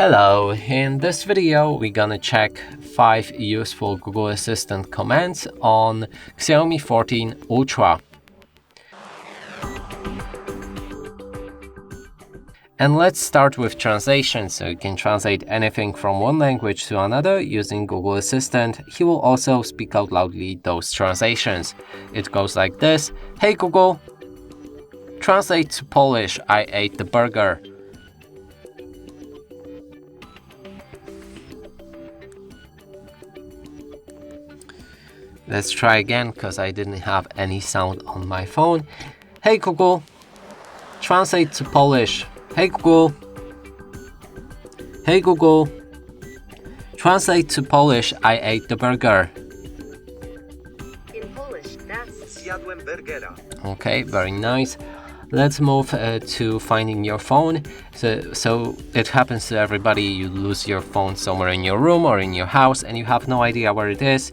Hello, in this video we're gonna check 5 useful Google Assistant commands on Xiaomi 14 Ultra. And let's start with translation, so you can translate anything from one language to another using Google Assistant. He will also speak out loudly those translations. It goes like this: Hey Google, translate to Polish, I ate the burger. Let's try again, because I didn't have any sound on my phone. Hey Google, translate to Polish. Hey Google. Hey Google, translate to Polish, I ate the burger. In Polish, that's Zjadłem burgera. Okay, very nice. Let's move to finding your phone. So it happens to everybody. You lose your phone somewhere in your room or in your house and you have no idea where it is.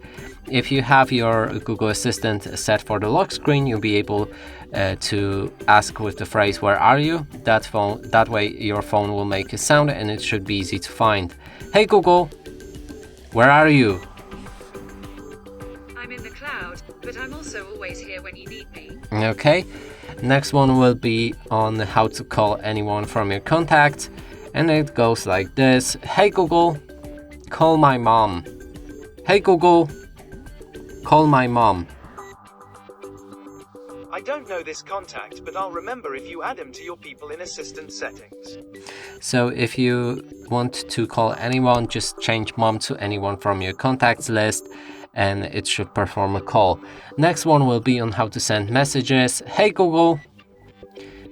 If you have your Google Assistant set for the lock screen, you'll be able to ask with the phrase, where are you? That way your phone will make a sound and it should be easy to find. Hey Google, where are you? I'm in the cloud, but I'm also always here when you need me. Okay, next one will be on how to call anyone from your contacts, and it goes like this: Hey Google, call my mom. Hey Google, call my mom. I don't know this contact, but I'll remember if you add him to your people in assistant settings. So if you want to call anyone, just change mom to anyone from your contacts list and it should perform a call. Next one will be on how to send messages. Hey Google,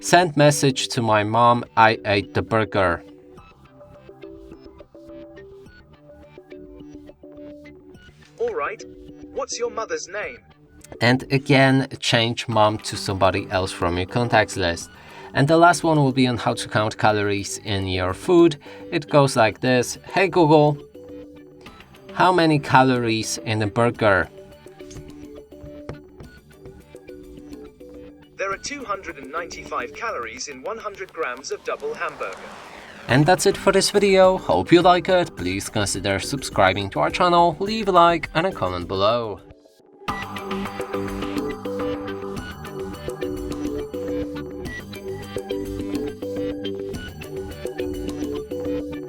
send message to my mom, I ate the burger. Alright, what's your mother's name? And again, change mom to somebody else from your contacts list. And the last one will be on how to count calories in your food. It goes like this: Hey Google, how many calories in a burger? There are 295 calories in 100 grams of double hamburger. And that's it for this video. Hope you like it. Please consider subscribing to our channel, leave a like and a comment below.